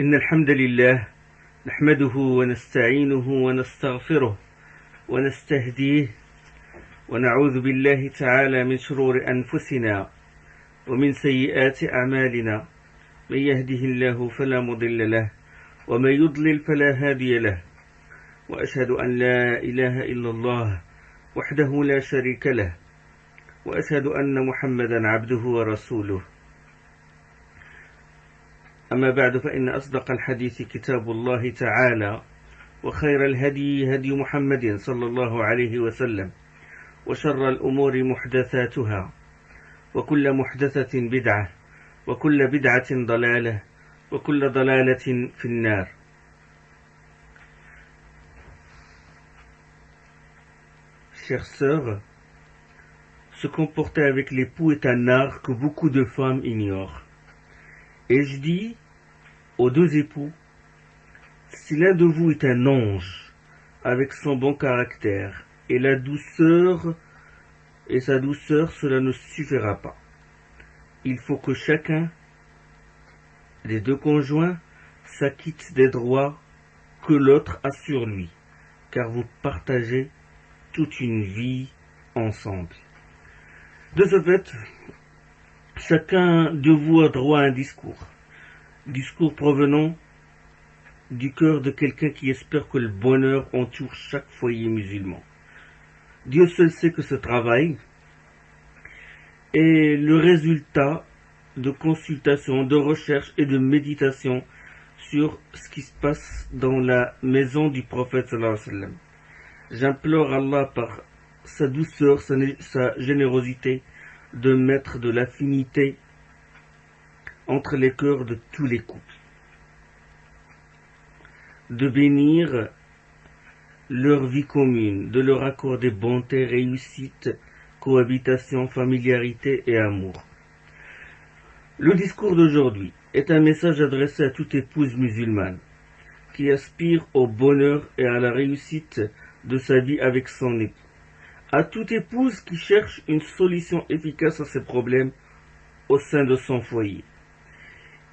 إن الحمد لله نحمده ونستعينه ونستغفره ونستهديه ونعوذ بالله تعالى من شرور أنفسنا ومن سيئات أعمالنا. من يهده الله فلا مضل له ومن يضلل فلا هادي له، وأشهد أن لا إله إلا الله وحده لا شريك له، وأشهد أن محمدا عبده ورسوله. أما بعد، فإن أصدق الحديث كتاب الله تعالى، وخير الهدي هدي محمد صلى الله عليه وسلم، وشر الأمور محدثاتها، وكل محدثة بدعة، وكل بدعة ضلالة، وكل ضلالة في النار. Chères sœurs, se comporter avec l'époux est un art que beaucoup de femmes ignorent. Et je dis aux deux époux, si l'un de vous est un ange avec son bon caractère et sa douceur, cela ne suffira pas. Il faut que chacun des deux conjoints s'acquitte des droits que l'autre a sur lui, car vous partagez toute une vie ensemble. De ce fait, chacun de vous a droit à un discours provenant du cœur de quelqu'un qui espère que le bonheur entoure chaque foyer musulman. Dieu seul sait que ce travail est le résultat de consultation, de recherche et de méditation sur ce qui se passe dans la maison du prophète sallallahu alayhi wa sallam. J'implore Allah par sa douceur, sa générosité, de mettre de l'affinité entre les cœurs de tous les couples, de bénir leur vie commune, de leur accorder bonté, réussite, cohabitation, familiarité et amour. Le discours d'aujourd'hui est un message adressé à toute épouse musulmane qui aspire au bonheur et à la réussite de sa vie avec son époux, à toute épouse qui cherche une solution efficace à ses problèmes au sein de son foyer.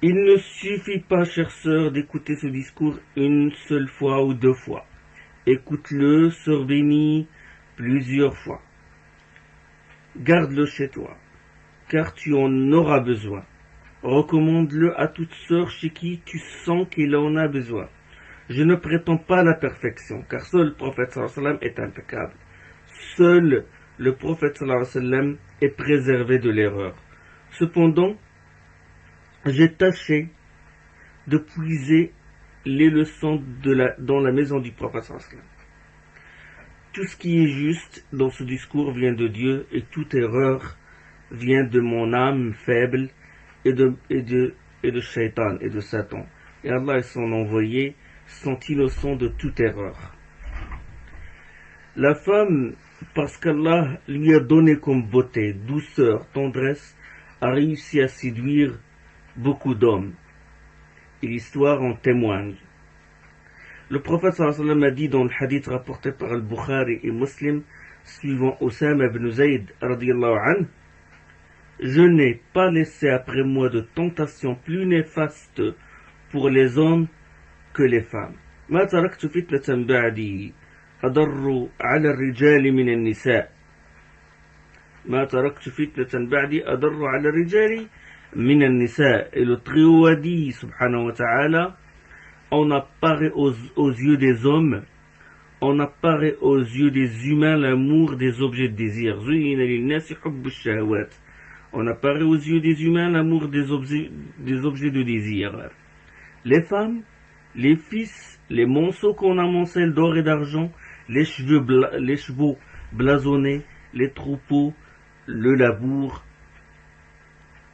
Il ne suffit pas, chère sœur, d'écouter ce discours une seule fois ou deux fois. Écoute-le, sœur bénie, plusieurs fois. Garde-le chez toi, car tu en auras besoin. Recommande-le à toute sœur chez qui tu sens qu'il en a besoin. Je ne prétends pas la perfection, car seul le prophète sallallahu alayhi wa sallam est impeccable. Seul le prophète sallallahu alayhi wa sallam est préservé de l'erreur. Cependant, j'ai tâché de puiser les leçons dans la maison du prophète sallallahu alayhi wa sallam. Tout ce qui est juste dans ce discours vient de Dieu, et toute erreur vient de mon âme faible et de Shaitan et de Satan. Et Allah et son envoyé sont innocents de toute erreur. La femme, parce qu'Allah lui a donné comme beauté, douceur, tendresse, a réussi à séduire beaucoup d'hommes. Et l'histoire en témoigne. Le prophète sallallahu alayhi wa sallam a dit dans le hadith rapporté par Al-Bukhari et Muslim, suivant Osama ibn Zayd radiyallahu anhu, je n'ai pas laissé après moi de tentation plus néfaste pour les hommes que les femmes. ما تركت فتنة بعدي أضر على الرجال من النساء. ما تركت فتنة بعدي أضر على الرجال من النساء. Et le trio a dit, subhanahu wa ta'ala, on apparaît aux yeux des hommes, on apparaît aux yeux des humains l'amour des objets de désir. زين للناس حب الشهوات. On apparaît aux yeux des humains l'amour des objets de désir. Les femmes, les fils, les monceaux qu'on amoncelle d'or et d'argent, les chevaux blasonnés, les troupeaux, le labour.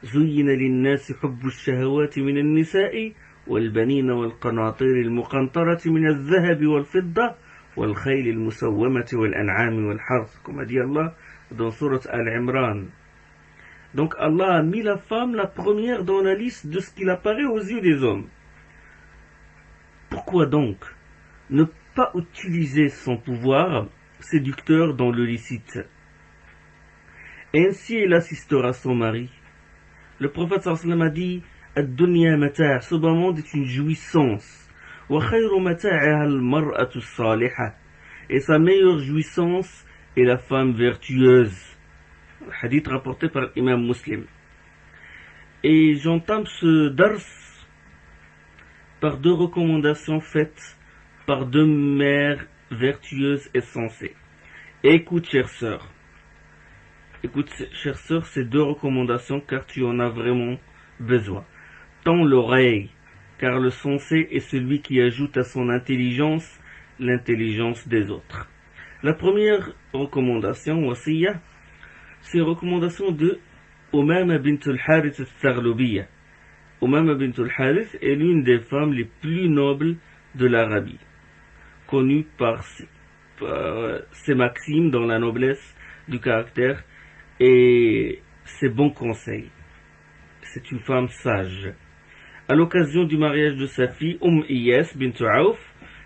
زين للناس حب الشهوات من النساء والبنين والقناطير المقنطرة من الذهب والفضة والخيل المسومة والأنعام والحرث, comme a dit Allah dans sourate Al-Imran. Donc Allah a mis la femme la première dans la liste de ce qu'il apparaît aux yeux des hommes. Pourquoi donc ne pas utiliser son pouvoir séducteur dans le licite? Ainsi elle assistera son mari. Le prophète sallallahu alayhi wa sallam a dit الدنيا متاع. Ce bas monde est une jouissance. وخير متاعها المرأة الصالحة. Et sa meilleure jouissance est la femme vertueuse. Hadith rapporté par l'imam Muslim. Et j'entame ce dars par deux recommandations faites par deux mères vertueuses et sensées. Écoute, chère sœur. Écoute, chère sœur, ces deux recommandations car tu en as vraiment besoin. Tends l'oreille, car le sensé est celui qui ajoute à son intelligence l'intelligence des autres. La première recommandation, wasiya, c'est une recommandation de Umama bint al-Harith al-Tharlubiyya. Umama bint al-Harith est l'une des femmes les plus nobles de l'Arabie, connue par ses maximes dans la noblesse du caractère et ses bons conseils. C'est une femme sage. À l'occasion du mariage de sa fille, Iyas bint Auf,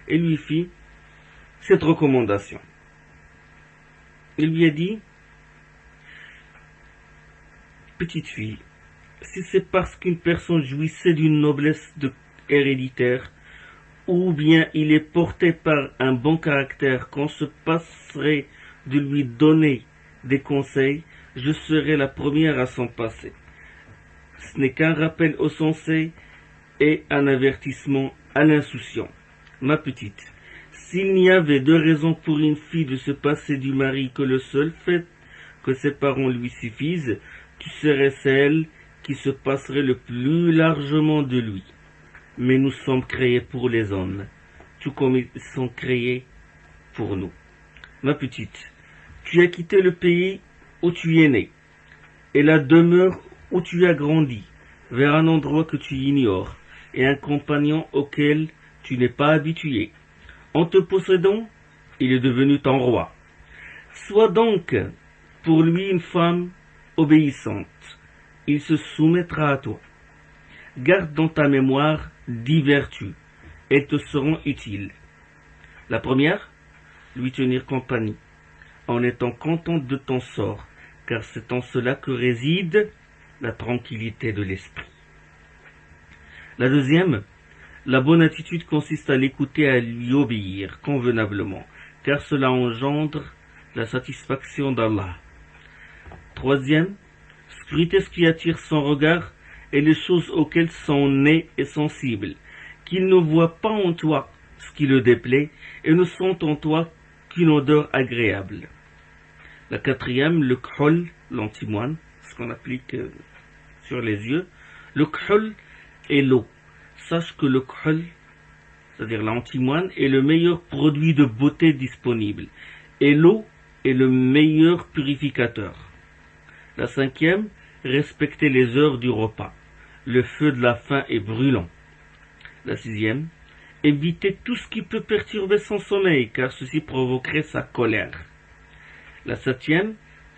elle lui fit cette recommandation. Il lui a dit: petite fille, si c'est parce qu'une personne jouissait d'une noblesse héréditaire, ou bien il est porté par un bon caractère qu'on se passerait de lui donner des conseils, je serai la première à s'en passer. Ce n'est qu'un rappel au sensé et un avertissement à l'insouciant. Ma petite, s'il n'y avait deux raisons pour une fille de se passer du mari que le seul fait que ses parents lui suffisent, tu serais celle qui se passerait le plus largement de lui. Mais nous sommes créés pour les hommes, tout comme ils sont créés pour nous. Ma petite, tu as quitté le pays où tu es né, et la demeure où tu as grandi, vers un endroit que tu ignores, et un compagnon auquel tu n'es pas habitué. En te possédant, il est devenu ton roi. Sois donc pour lui une femme obéissante. Il se soumettra à toi. Garde dans ta mémoire 10 vertus. Elles te seront utiles. La première, lui tenir compagnie, en étant contente de ton sort, car c'est en cela que réside la tranquillité de l'esprit. La deuxième, la bonne attitude consiste à l'écouter et à lui obéir convenablement, car cela engendre la satisfaction d'Allah. Troisième, scruter ce qui attire son regard et les choses auxquelles son nez est sensible, qu'il ne voit pas en toi ce qui le déplaît et ne sent en toi qu'une odeur agréable. La quatrième, le khol, l'antimoine, ce qu'on applique sur les yeux. Le khol est l'eau. Sache que le khol, c'est-à-dire l'antimoine, est le meilleur produit de beauté disponible. Et l'eau est le meilleur purificateur. La cinquième, respecter les heures du repas. Le feu de la faim est brûlant. La sixième, éviter tout ce qui peut perturber son sommeil, car ceci provoquerait sa colère. La septième,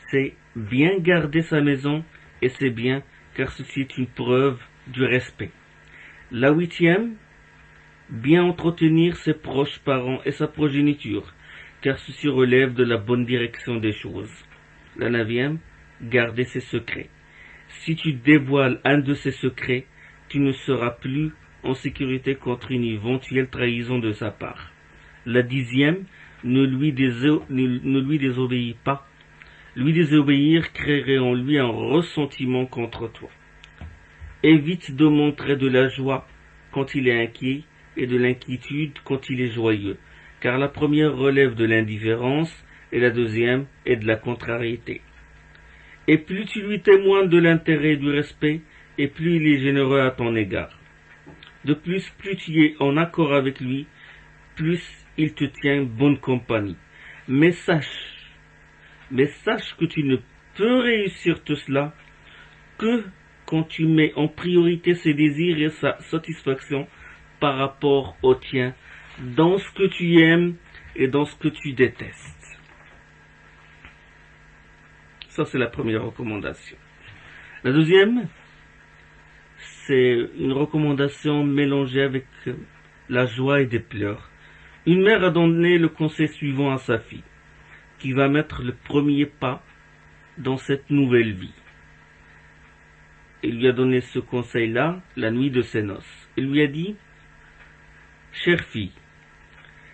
c'est bien garder sa maison et ses biens, car ceci est une preuve du respect. La huitième, bien entretenir ses proches parents et sa progéniture, car ceci relève de la bonne direction des choses. La neuvième, garder ses secrets. Si tu dévoiles un de ces secrets, tu ne seras plus en sécurité contre une éventuelle trahison de sa part. La dixième, ne lui désobéis pas. Lui désobéir créerait en lui un ressentiment contre toi. Évite de montrer de la joie quand il est inquiet et de l'inquiétude quand il est joyeux, car la première relève de l'indifférence et la deuxième est de la contrariété. Et plus tu lui témoignes de l'intérêt et du respect, et plus il est généreux à ton égard. De plus tu es en accord avec lui, plus il te tient bonne compagnie. Mais sache que tu ne peux réussir tout cela que quand tu mets en priorité ses désirs et sa satisfaction par rapport au tien, dans ce que tu aimes et dans ce que tu détestes. Ça, c'est la première recommandation. La deuxième, c'est une recommandation mélangée avec la joie et des pleurs. Une mère a donné le conseil suivant à sa fille, qui va mettre le premier pas dans cette nouvelle vie. il lui a donné ce conseil-là la nuit de ses noces. Il lui a dit, chère fille,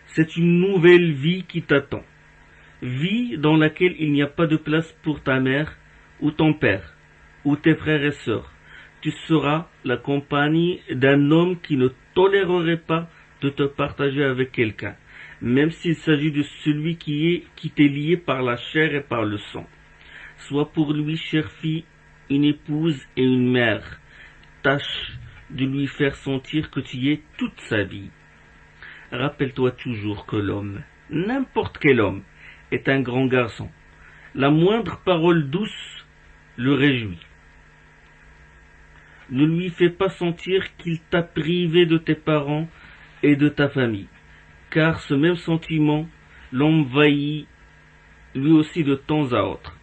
c'est une nouvelle vie qui t'attend. Vie dans laquelle il n'y a pas de place pour ta mère ou ton père ou tes frères et sœurs. Tu seras la compagnie d'un homme qui ne tolérerait pas de te partager avec quelqu'un, même s'il s'agit de celui qui t'est lié par la chair et par le sang. Sois pour lui, chère fille, une épouse et une mère. Tâche de lui faire sentir que tu y es toute sa vie. Rappelle-toi toujours que l'homme, n'importe quel homme, est un grand garçon. La moindre parole douce le réjouit. Ne lui fais pas sentir qu'il t'a privé de tes parents et de ta famille, car ce même sentiment l'envahit lui aussi de temps à autre.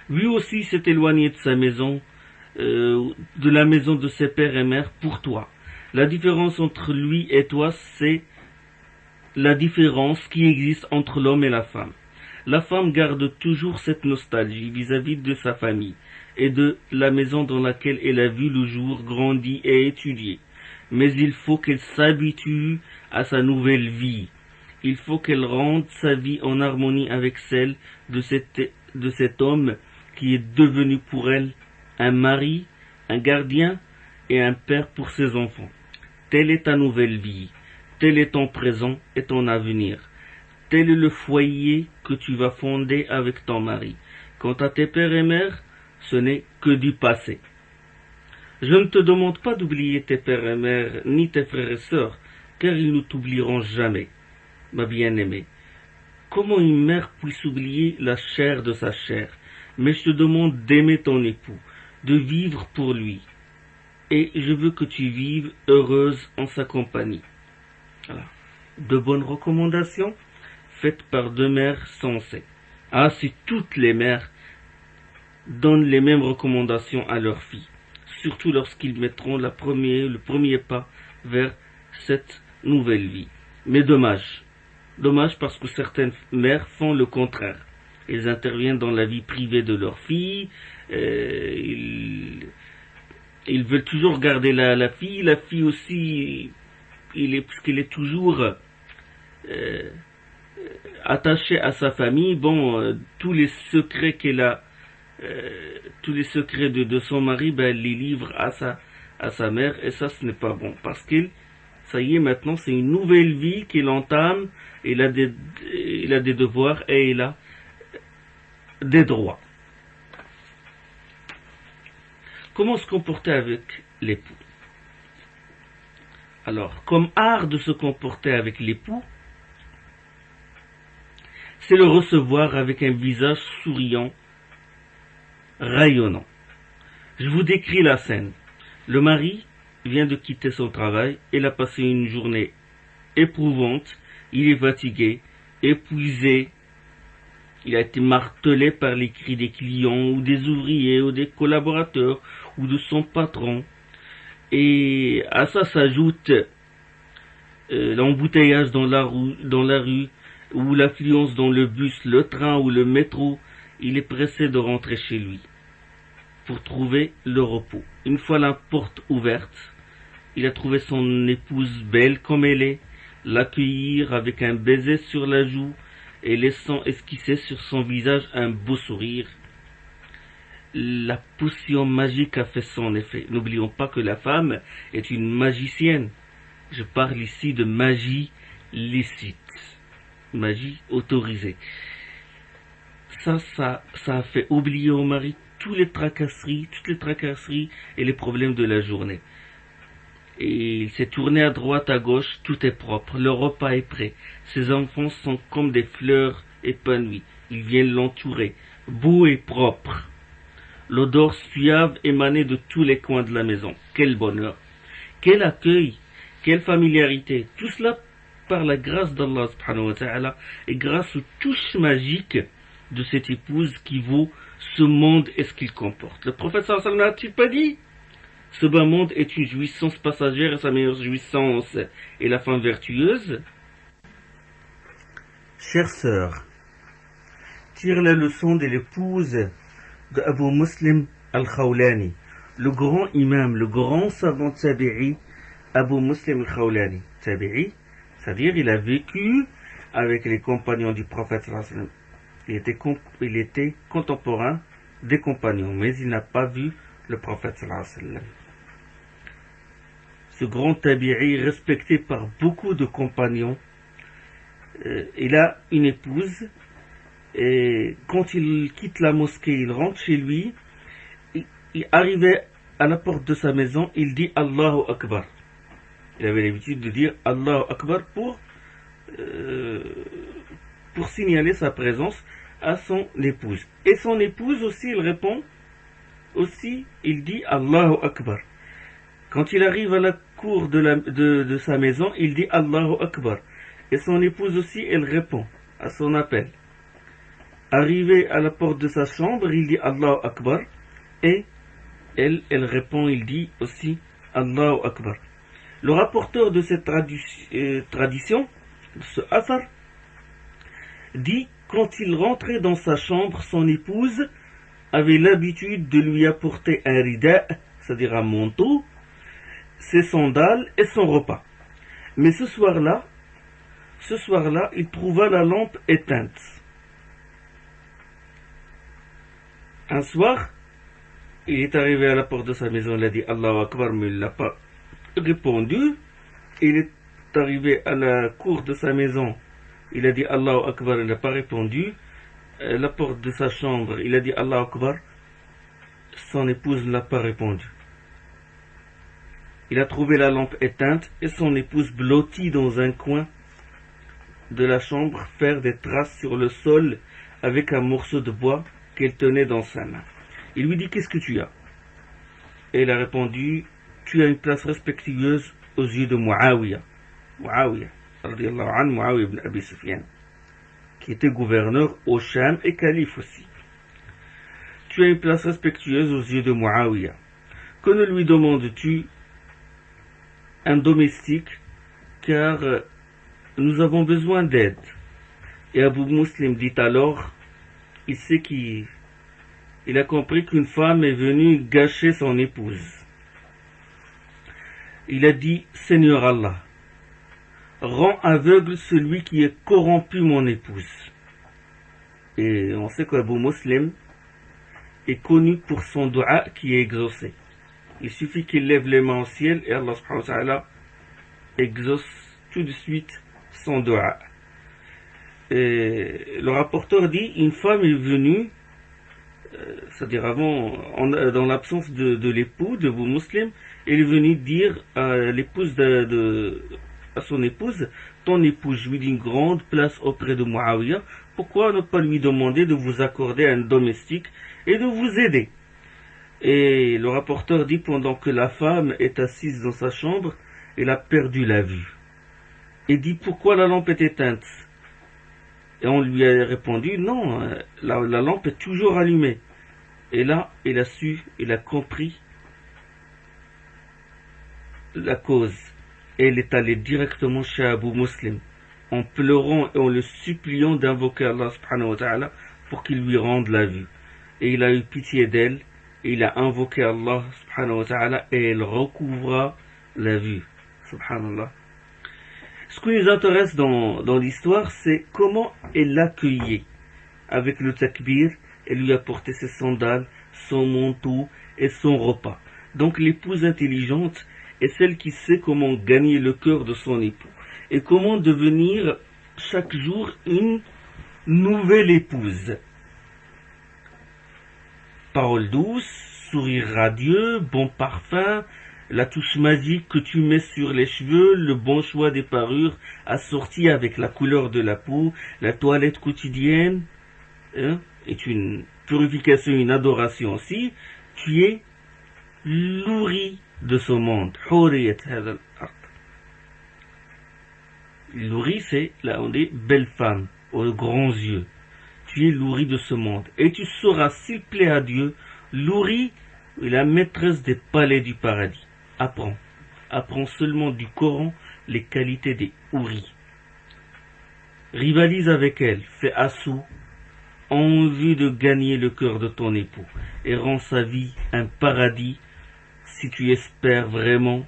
Lui aussi s'est éloigné de sa maison, de la maison de ses pères et mères pour toi. La différence entre lui et toi, c'est la différence qui existe entre l'homme et la femme. La femme garde toujours cette nostalgie vis-à-vis de sa famille et de la maison dans laquelle elle a vu le jour, grandi et étudié. Mais il faut qu'elle s'habitue à sa nouvelle vie. Il faut qu'elle rende sa vie en harmonie avec celle de cet homme qui est devenu pour elle un mari, un gardien et un père pour ses enfants. Telle est ta nouvelle vie, tel est ton présent et ton avenir. Tel est le foyer que tu vas fonder avec ton mari. Quant à tes pères et mères, ce n'est que du passé. Je ne te demande pas d'oublier tes pères et mères, ni tes frères et sœurs, car ils ne t'oublieront jamais, ma bien-aimée. Comment une mère puisse oublier la chair de sa chair? Mais je te demande d'aimer ton époux, de vivre pour lui. Et je veux que tu vives heureuse en sa compagnie. Voilà. De bonnes recommandations faites par deux mères sensées. Ah, si toutes les mères donnent les mêmes recommandations à leurs filles, surtout lorsqu'ils mettront le premier pas vers cette nouvelle vie. Mais dommage parce que certaines mères font le contraire. Elles interviennent dans la vie privée de leurs filles, ils veulent toujours garder la fille aussi, puisqu'elle est toujours attachée à sa famille. Bon, tous les secrets qu'elle a, tous les secrets de son mari, elle les livre à sa mère, et ça ce n'est pas bon, parce que ça y est, maintenant c'est une nouvelle vie qu'il entame. Il a des devoirs et il a des droits. Comment se comporter avec l'époux? Alors, comme art de se comporter avec l'époux, c'est le recevoir avec un visage souriant, rayonnant. Je vous décris la scène. Le mari vient de quitter son travail, il a passé une journée éprouvante, il est fatigué, épuisé, il a été martelé par les cris des clients ou des ouvriers ou des collaborateurs ou de son patron. Et à ça s'ajoute l'embouteillage dans la rue ou l'affluence dans le bus, le train ou le métro. Il est pressé de rentrer chez lui pour trouver le repos. Une fois la porte ouverte, il a trouvé son épouse belle comme elle est, l'accueillir avec un baiser sur la joue et laissant esquisser sur son visage un beau sourire. La potion magique a fait son effet. N'oublions pas que la femme est une magicienne. Je parle ici de magie licite, magie autorisée. Ça a fait oublier au mari toutes les tracasseries et les problèmes de la journée. Et il s'est tourné à droite, à gauche, tout est propre, le repas est prêt. Ses enfants sont comme des fleurs épanouies. Ils viennent l'entourer, beau et propre. L'odeur suave émanait de tous les coins de la maison. Quel bonheur, quel accueil, quelle familiarité. Tout cela par la grâce d'Allah subhanahu wa ta'ala et grâce aux touches magiques de cette épouse qui vaut ce monde et ce qu'il comporte. Le prophète sallallahu alayhi wa sallam n'a-t-il pas dit: ce bas monde est une jouissance passagère et sa meilleure jouissance est la femme vertueuse? Chère sœur, tire la leçon de l'épouse de Abu Muslim al-Khawlani, le grand imam, le grand savant tabi'i, Abu Muslim al-Khawlani. Tabi'i, c'est-à-dire il a vécu avec les compagnons du prophète sallallahu alayhi wa sallam. Il était contemporain des compagnons, mais il n'a pas vu le prophète sallallahu alayhi wa sallam. Ce grand tabi'i, respecté par beaucoup de compagnons, il a une épouse, et quand il quitte la mosquée, il rentre chez lui, il arrivait à la porte de sa maison, il dit Allahu Akbar. Il avait l'habitude de dire Allahu Akbar pour signaler sa présence à son épouse. Et son épouse aussi, il répond, aussi, il dit Allahu Akbar. Quand il arrive à la cour de sa maison, il dit Allahu Akbar. Et son épouse aussi, elle répond à son appel. Arrivé à la porte de sa chambre, il dit Allahu Akbar. Et elle répond, il dit aussi Allahu Akbar. Le rapporteur de cette tradition, ce Athar, dit quand il rentrait dans sa chambre, son épouse avait l'habitude de lui apporter un rida, c'est-à-dire un manteau, ses sandales et son repas. Mais ce soir-là, il trouva la lampe éteinte. Un soir, il est arrivé à la porte de sa maison, il a dit Allahu Akbar, mais il n'a pas répondu. Il est arrivé à la cour de sa maison, il a dit Allahu Akbar, il n'a pas répondu. À la porte de sa chambre, il a dit Allahu Akbar, son épouse n'a pas répondu. Il a trouvé la lampe éteinte et son épouse blottie dans un coin de la chambre, faire des traces sur le sol avec un morceau de bois qu'elle tenait dans sa main. Il lui dit qu'est-ce que tu as? Et il a répondu tu as une place respectueuse aux yeux de Muawiyah, radiyallahu anhu, Muawiyah ibn Abi Sufyan, qui était gouverneur au Sham et calife aussi. Tu as une place respectueuse aux yeux de Muawiyah. Que ne lui demandes-tu un domestique, car nous avons besoin d'aide. Et Abu Muslim dit alors, il a compris qu'une femme est venue gâcher son épouse. Il a dit, Seigneur Allah, rends aveugle celui qui est corrompu mon épouse. Et on sait qu'Abu Muslim est connu pour son dua qui est exaucé. Il suffit qu'il lève les mains au ciel et Allah subhanahu wa ta'ala exauce tout de suite son dua. Et le rapporteur dit, une femme est venue, c'est-à-dire avant, dans l'absence de l'époux, de Abu Muslim, elle est venue dire à l'épouse à son épouse, ton époux jouit d'une grande place auprès de Muawiyah, pourquoi ne pas lui demander de vous accorder un domestique et de vous aider? Et le rapporteur dit, pendant que la femme est assise dans sa chambre, elle a perdu la vue. Et dit, pourquoi la lampe est éteinte? Et on lui a répondu, non, la lampe est toujours allumée. Et là, il a compris la cause. Et elle est allée directement chez Abu Muslim, en pleurant et en le suppliant d'invoquer Allah subhanahu wa ta'ala pour qu'il lui rende la vue. Et il a eu pitié d'elle, et il a invoqué Allah subhanahu wa ta'ala, et elle recouvra la vue. Subhanallah. Ce qui nous intéresse dans l'histoire, c'est comment elle l'accueillait. Avec le takbir, elle lui apportait ses sandales, son manteau et son repas. Donc l'épouse intelligente est celle qui sait comment gagner le cœur de son époux. Et comment devenir chaque jour une nouvelle épouse. Parole douce, sourire radieux, bon parfum, la touche magique que tu mets sur les cheveux, le bon choix des parures assorties avec la couleur de la peau, la toilette quotidienne, est une purification, une adoration aussi. Tu es l'ouri de ce monde. L'ouri, c'est, là on dit, belle femme, aux grands yeux. Tu es l'ouri de ce monde. Et tu sauras, s'il plaît à Dieu, l'ouri est la maîtresse des palais du paradis. Apprends. Apprends seulement du Coran les qualités des ouris. Rivalise avec elle, fais assaut, en vue de gagner le cœur de ton époux, et rends sa vie un paradis si tu espères vraiment,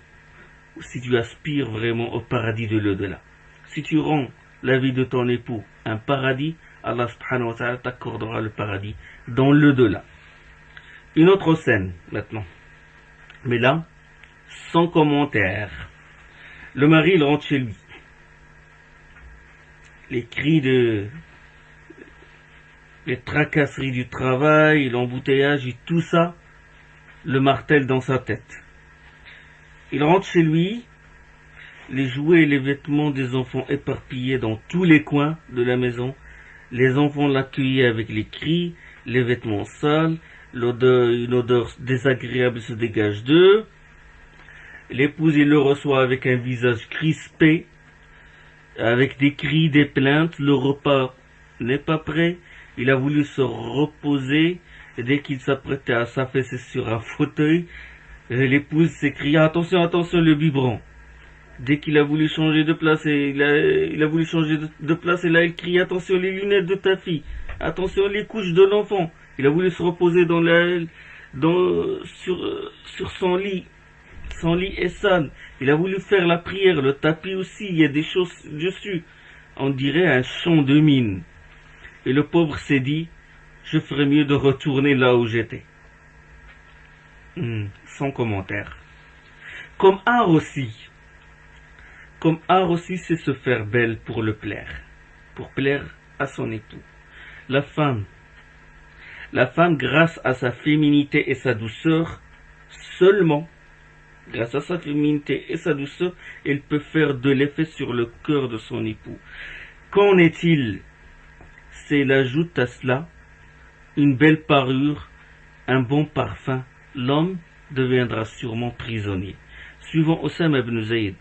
ou si tu aspires vraiment au paradis de l'au-delà. Si tu rends la vie de ton époux un paradis, Allah subhanahu wa ta'ala t'accordera le paradis dans l'au-delà. Une autre scène maintenant, mais là, sans commentaire. Le mari, il rentre chez lui. Les cris les tracasseries du travail, l'embouteillage et tout ça le martèle dans sa tête. Il rentre chez lui, les jouets et les vêtements des enfants éparpillés dans tous les coins de la maison. Les enfants l'accueillaient avec les cris, les vêtements sales, une odeur désagréable se dégage d'eux. L'épouse, il le reçoit avec un visage crispé, avec des cris, des plaintes. Le repas n'est pas prêt. Il a voulu se reposer. Et dès qu'il s'apprêtait à s'affaisser sur un fauteuil, l'épouse s'écria « Attention, attention, le biberon !» Dès qu'il a voulu changer de place, il a voulu changer de place, et là il crie « Attention, les lunettes de ta fille !» Attention, les couches de l'enfant. Il a voulu se reposer sur son lit. Son lit est sale. Il a voulu faire la prière, le tapis aussi, il y a des choses dessus. On dirait un champ de mine. Et le pauvre s'est dit, je ferais mieux de retourner là où j'étais. Sans commentaire. Comme art aussi, c'est se faire belle pour le plaire. Pour plaire à son époux. La femme, grâce à sa féminité et sa douceur, seulement, grâce à sa féminité et sa douceur, elle peut faire de l'effet sur le cœur de son époux. Qu'en est-il? C'est elle ajoute à cela une belle parure, un bon parfum. L'homme deviendra sûrement prisonnier. Suivant Osama ibn Zayd,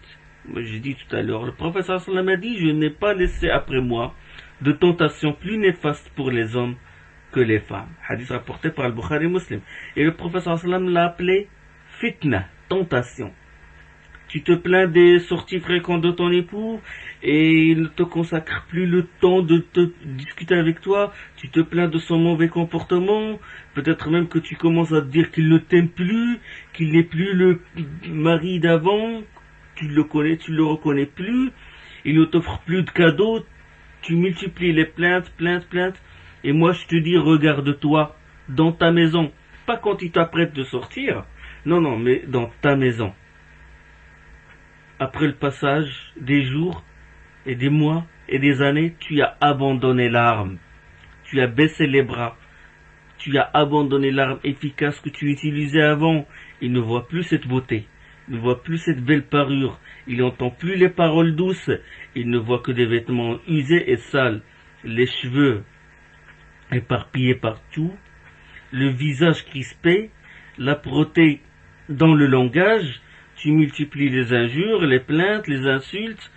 j'ai dit tout à l'heure, le prophète sallallahu a dit, je n'ai pas laissé après moi de tentation plus néfaste pour les hommes que les femmes. Hadith rapporté par le Bukhari Muslim. Et le prophète sallallahu l'a appelé fitna, tentation. Tu te plains des sorties fréquentes de ton époux et il ne te consacre plus le temps de te discuter avec toi. Tu te plains de son mauvais comportement. Peut-être même que tu commences à te dire qu'il ne t'aime plus, qu'il n'est plus le mari d'avant. Tu le reconnais plus. Il ne t'offre plus de cadeaux. Tu multiplies les plaintes. Et moi je te dis, regarde-toi dans ta maison. Pas quand il t'apprête de sortir. Non, mais dans ta maison. Après le passage des jours et des mois et des années, tu as abandonné l'arme. Tu as baissé les bras. Tu as abandonné l'arme efficace que tu utilisais avant. Il ne voit plus cette beauté. Il ne voit plus cette belle parure. Il n'entend plus les paroles douces. Il ne voit que des vêtements usés et sales. Les cheveux éparpillés partout. Le visage crispé. L'âpreté dans le langage. Tu multiplies les injures, les plaintes, les insultes,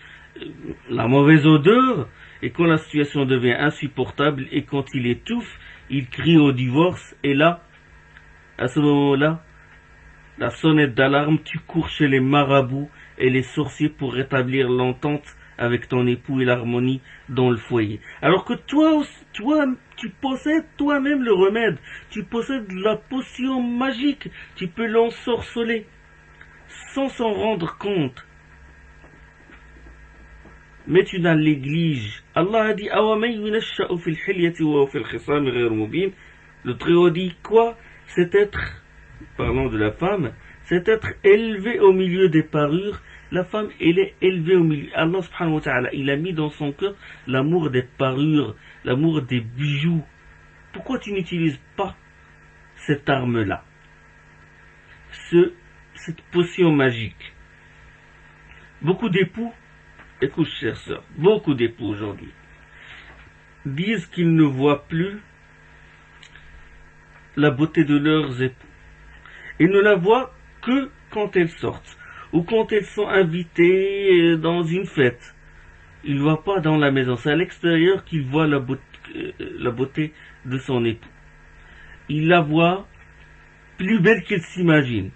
la mauvaise odeur, et quand la situation devient insupportable, et quand il étouffe, il crie au divorce, et là, à ce moment-là, la sonnette d'alarme, tu cours chez les marabouts et les sorciers pour rétablir l'entente avec ton époux et l'harmonie dans le foyer. Alors que toi, tu possèdes toi-même le remède, tu possèdes la potion magique, tu peux l'ensorceler. Sans s'en rendre compte. Mais tu n'en négliges. Allah a dit le Très-Haut dit quoi? C'est être, parlant de la femme, c'est être élevé au milieu des parures. La femme, elle est élevée au milieu. Allah subhanahu wa ta'ala, il a mis dans son cœur l'amour des parures, l'amour des bijoux. Pourquoi tu n'utilises pas cette arme-là? Cette potion magique. Beaucoup d'époux, écoute chère sœur, beaucoup d'époux aujourd'hui disent qu'ils ne voient plus la beauté de leurs époux. Ils ne la voient que quand elles sortent ou quand elles sont invitées dans une fête. Ils ne voient pas dans la maison. C'est à l'extérieur qu'ils voient la beauté de son époux. Ils la voient plus belle qu'ils s'imaginent.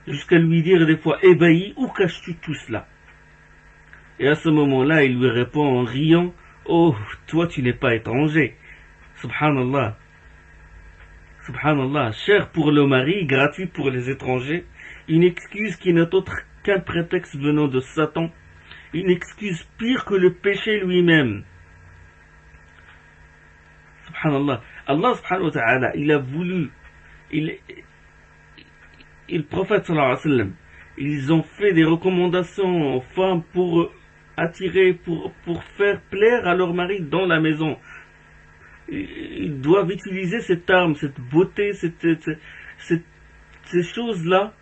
Jusqu'à lui dire des fois, ébahi, où caches-tu tout cela? Et à ce moment-là, il lui répond en riant, oh, toi tu n'es pas étranger. Subhanallah. Subhanallah, cher pour le mari, gratuit pour les étrangers. une excuse qui n'est autre qu'un prétexte venant de Satan, une excuse pire que le péché lui-même. Subhanallah. Allah subhanahu wa ta'ala, il a voulu, le prophète sallallahu alayhi wa sallam, ils ont fait des recommandations aux femmes pour attirer, pour faire plaire à leur mari dans la maison. Ils doivent utiliser cette arme, cette beauté, ces choses-là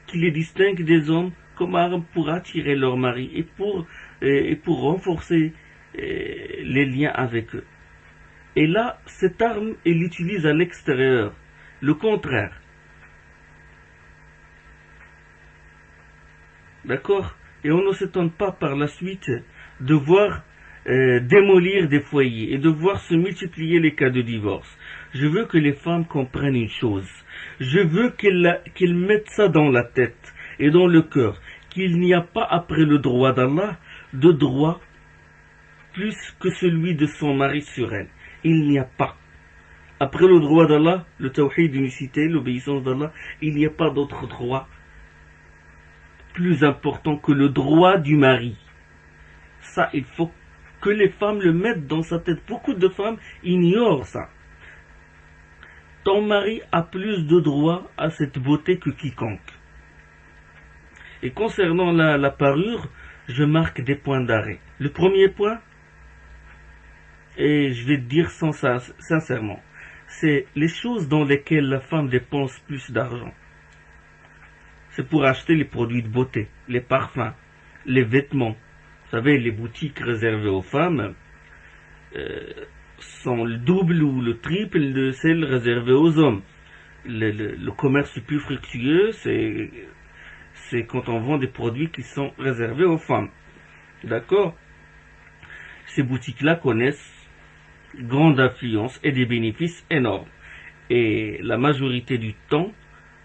qui les distinguent des hommes comme arme pour attirer leur mari et pour renforcer les liens avec eux. Et là, cette arme, il l'utilise à l'extérieur. Le contraire. D'accord? Et on ne s'étonne pas par la suite de voir démolir des foyers et de voir se multiplier les cas de divorce. Je veux que les femmes comprennent une chose. Je veux qu'elles mettent ça dans la tête et dans le cœur, qu'il n'y a pas après le droit d'Allah de droit plus que celui de son mari sur elle. Il n'y a pas. Après le droit d'Allah, le tawhid d'unicité, l'obéissance d'Allah, il n'y a pas d'autre droit plus important que le droit du mari. Ça, il faut que les femmes le mettent dans sa tête. Beaucoup de femmes ignorent ça. Ton mari a plus de droit à cette beauté que quiconque. Et concernant la parure, je marque des points d'arrêt. Le premier point, et je vais te dire sincèrement, c'est les choses dans lesquelles la femme dépense plus d'argent. C'est pour acheter les produits de beauté, les parfums, les vêtements. Vous savez, les boutiques réservées aux femmes sont le double ou le triple de celles réservées aux hommes. Le commerce le plus fructueux, c'est quand on vend des produits qui sont réservés aux femmes. D'accord? Ces boutiques-là connaissent grande affluence et des bénéfices énormes. Et la majorité du temps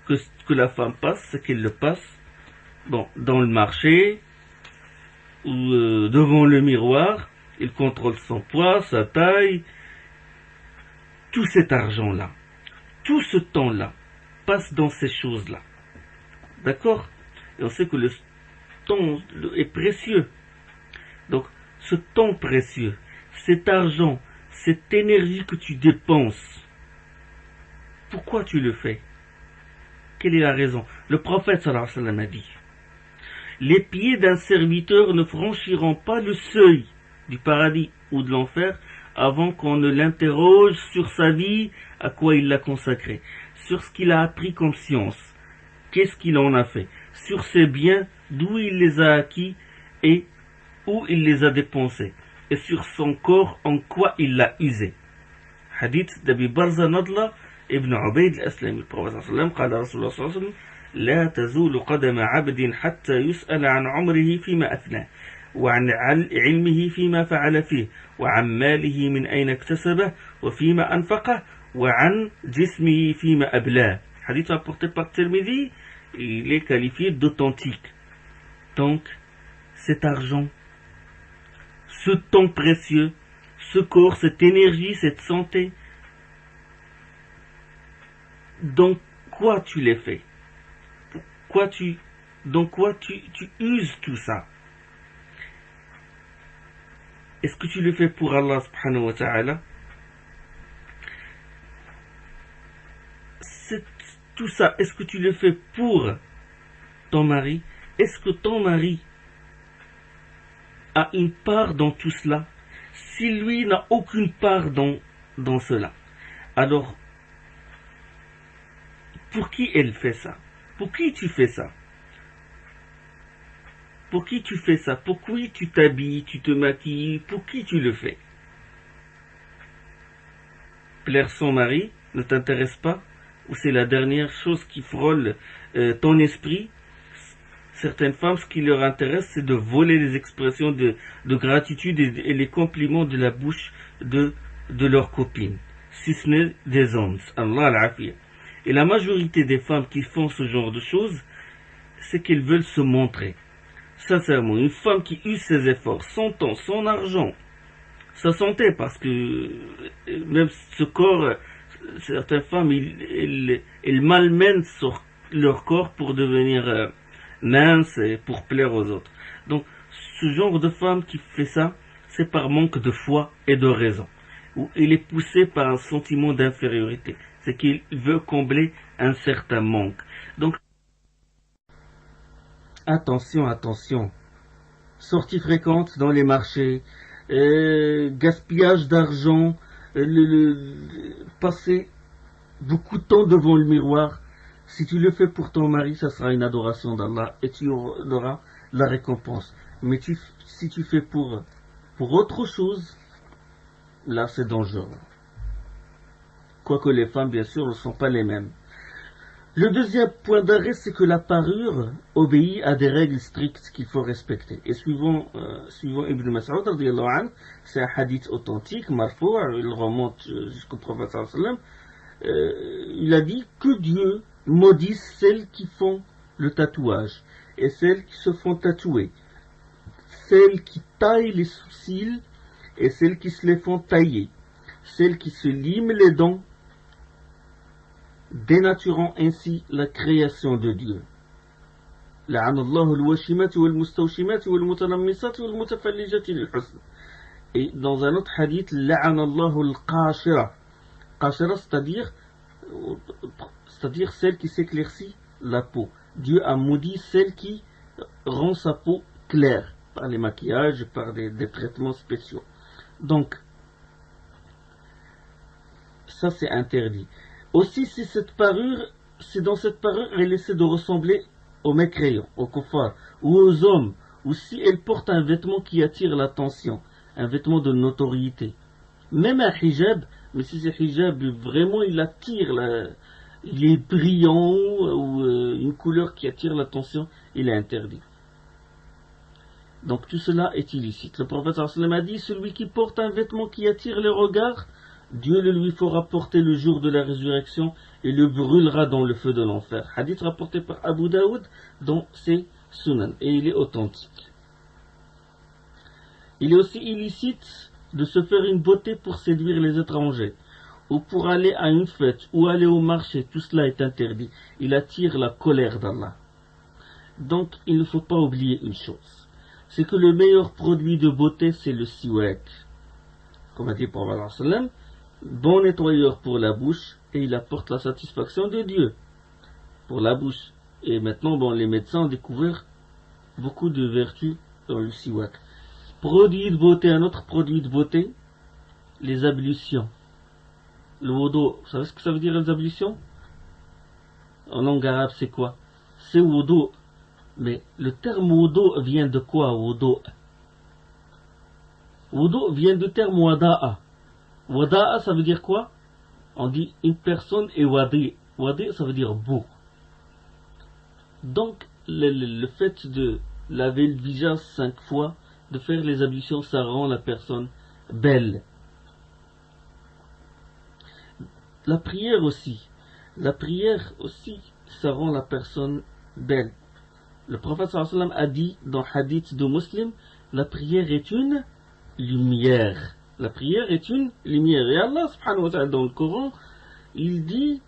que la femme passe, c'est qu'elle le passe dans le marché ou devant le miroir. Il contrôle son poids, sa taille. Tout cet argent-là, tout ce temps-là passe dans ces choses-là. D'accord? Et on sait que le temps est précieux. Donc, ce temps précieux, cet argent, cette énergie que tu dépenses, pourquoi tu le fais? Quelle est la raison? Le prophète sallallahu alayhi wa sallam a dit: les pieds d'un serviteur ne franchiront pas le seuil du paradis ou de l'enfer avant qu'on ne l'interroge sur sa vie, à quoi il l'a consacré, sur ce qu'il a appris comme science, qu'est-ce qu'il en a fait, sur ses biens, d'où il les a acquis et où il les a dépensés, et sur son corps, en quoi il l'a usé. Hadith d'Abi Barza Nadla ibn Ubayd al-Aslami. Le prophète sallallahu alayhi wa sallam قال رسول الله صلى الله عليه وسلم لا تزول قدم عبد حتى يسأل عن عمره فيما أفناه وعن علمه فيما فعل فيه وعن ماله من أين اكتسبه وفيما أنفقه وعن جسمه فيما أبلاه. Hadith rapporté par Tirmidhi, il est qualifié d'authentique. Donc, cet argent, ce temps précieux, ce corps, cette énergie, cette santé, dans quoi tu les fais? Dans quoi tu uses tout ça? Est-ce que tu le fais pour Allah subhanahu wa ta'ala? Tout ça, est-ce que tu le fais pour ton mari? Est-ce que ton mari a une part dans tout cela? Si lui n'a aucune part dans cela, alors pour qui elle fait ça? Pour qui tu fais ça? Pour qui tu fais ça? Pour qui tu t'habilles, tu te maquilles? Pour qui tu le fais? Plaire son mari ne t'intéresse pas? Ou c'est la dernière chose qui frôle ton esprit? Certaines femmes, ce qui leur intéresse, c'est de voler les expressions de gratitude et les compliments de la bouche de leurs copines, si ce n'est des hommes. Allah al-Afiyah. Et la majorité des femmes qui font ce genre de choses, c'est qu'elles veulent se montrer. Sincèrement, une femme qui use ses efforts, son temps, son argent, sa santé, parce que même ce corps, certaines femmes, elles malmènent leur corps pour devenir minces et pour plaire aux autres. Donc, ce genre de femme qui fait ça, c'est par manque de foi et de raison. Ou il est poussé par un sentiment d'infériorité. C'est qu'il veut combler un certain manque. Donc, attention, attention. Sorties fréquentes dans les marchés, gaspillage d'argent, passer beaucoup de temps devant le miroir. Si tu le fais pour ton mari, ça sera une adoration d'Allah et tu auras la récompense. Mais si tu fais pour autre chose, là c'est dangereux. Quoique les femmes, bien sûr, ne sont pas les mêmes. Le deuxième point d'arrêt, c'est que la parure obéit à des règles strictes qu'il faut respecter. Et suivant Ibn Mas'ud, c'est un hadith authentique, marfou', il remonte jusqu'au prophète sallallahu alayhi wa sallam. Il a dit que Dieu maudisse celles qui font le tatouage et celles qui se font tatouer, celles qui taillent les sourcils et celles qui se les font tailler, celles qui se liment les dents, dénaturant ainsi la création de Dieu. Et dans un autre hadith, c'est-à-dire celle qui s'éclaircit la peau. Dieu a maudit celle qui rend sa peau claire par les maquillages, par des traitements spéciaux. Donc, ça c'est interdit. Aussi, si dans cette parure, elle essaie de ressembler aux mécréants, aux kuffars, ou aux hommes, ou si elle porte un vêtement qui attire l'attention, un vêtement de notoriété. Même un hijab, mais si ce hijab vraiment il attire, il est brillant, ou une couleur qui attire l'attention, il est interdit. Donc tout cela est illicite. Le prophète sallallahu alayhi wa sallam a dit, celui qui porte un vêtement qui attire les regards, Dieu le lui fera porter le jour de la résurrection et le brûlera dans le feu de l'enfer. Hadith rapporté par Abu Daoud dans ses Sunan, et il est authentique. Il est aussi illicite de se faire une beauté pour séduire les étrangers, ou pour aller à une fête, ou aller au marché. Tout cela est interdit. Il attire la colère d'Allah. Donc il ne faut pas oublier une chose, c'est que le meilleur produit de beauté, c'est le siwak. Comme a dit le prophète sallallahu alayhi wa sallam, bon nettoyeur pour la bouche, et il apporte la satisfaction de Dieu pour la bouche. Et maintenant, les médecins ont découvert beaucoup de vertus dans le siwak. Produit de beauté, un autre produit de beauté, les ablutions. Le wudu, vous savez ce que ça veut dire les ablutions? En langue arabe, c'est quoi? C'est wudu. Mais le terme wudu vient de quoi, wudu? Wudu vient du terme wada'a. Wada'a, ça veut dire quoi? On dit une personne est wadi. Wadi, ça veut dire beau. Donc, le fait de laver le visage 5 fois, de faire les ablutions, ça rend la personne belle. La prière aussi, ça rend la personne belle. Le prophète sallallahu alayhi wa sallam a dit dans hadith de Muslim, la prière est une lumière. La prière est une lumière. Et Allah subhanahu wa ta'ala dans le Coran, il dit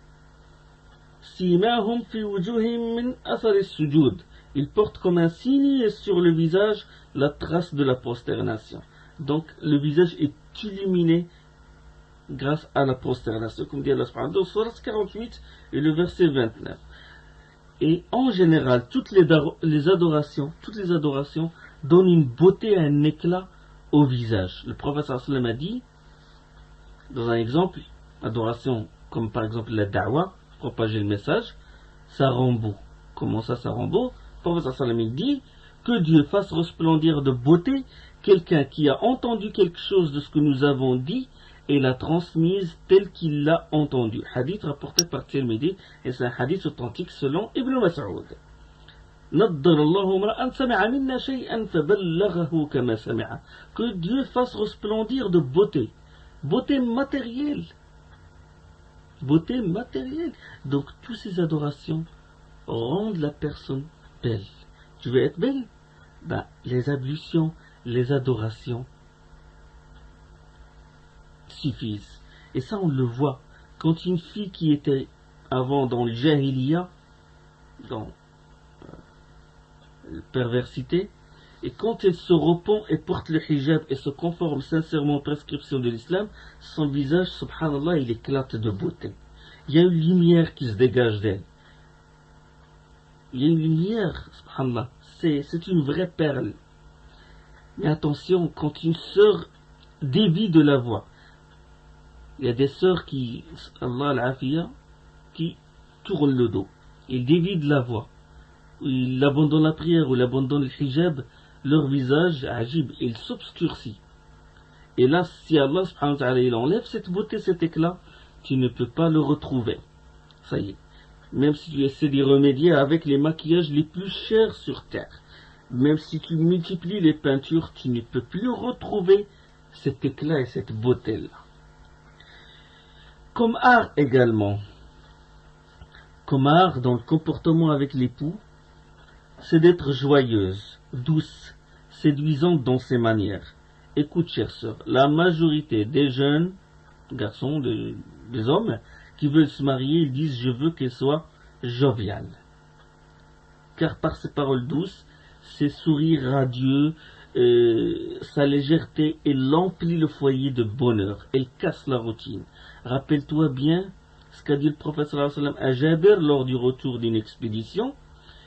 Simahum fi wujuhim min athar as-sujud. Il porte comme un signe sur le visage la trace de la prosternation. Donc le visage est illuminé grâce à la prosternation, comme dit Allah subhanahu wa ta'ala dans Surah 48 et le verset 29. Et en général, toutes les adorations donnent une beauté et un éclat au visage. Le prophète sallallahu alayhi wa sallam a dit, dans un exemple, adoration comme par exemple la da'wa, propager le message, ça rend beau. Comment ça rend beau? Le prophète sallallahu alayhi wa sallam dit que Dieu fasse resplendir de beauté quelqu'un qui a entendu quelque chose de ce que nous avons dit et l'a transmise tel qu'il l'a entendu. Hadith rapporté par Tirmidhi, et c'est un hadith authentique selon Ibn Mas'ud. Que Dieu fasse resplendir de beauté. Beauté matérielle. Beauté matérielle. Donc, toutes ces adorations rendent la personne belle. Tu veux être belle? Les ablutions, les adorations suffisent. Et ça, on le voit. Quand une fille qui était avant dans le Jahiliya, dans perversité, et quand elle se repent et porte le hijab et se conforme sincèrement aux prescriptions de l'islam, son visage, subhanallah, il éclate de beauté. Il y a une lumière qui se dégage d'elle. Il y a une lumière, subhanallah, c'est une vraie perle. Mais attention, quand une sœur dévie de la voie, il y a des sœurs qui, Allah al-Afiyah, qui tournent le dos, ils dévient de la voie, ils abandonnent la prière ou ils abandonnent le hijab, leur visage, ajib, il s'obscurcit. Et là, si Allah subhanahu wa ta'ala, il enlève cette beauté, cet éclat, tu ne peux pas le retrouver. Ça y est. Même si tu essaies d'y remédier avec les maquillages les plus chers sur terre, même si tu multiplies les peintures, tu ne peux plus retrouver cet éclat et cette beauté-là. Comme art également, comme art dans le comportement avec l'époux, c'est d'être joyeuse, douce, séduisante dans ses manières. Écoute, chère sœur, la majorité des jeunes garçons, des hommes qui veulent se marier, ils disent je veux qu'elle soit joviale. Car par ses paroles douces, ses sourires radieux, sa légèreté, elle emplit le foyer de bonheur, elle casse la routine. Rappelle-toi bien ce qu'a dit le prophète sallallahu alayhi wa sallam à Jabir lors du retour d'une expédition.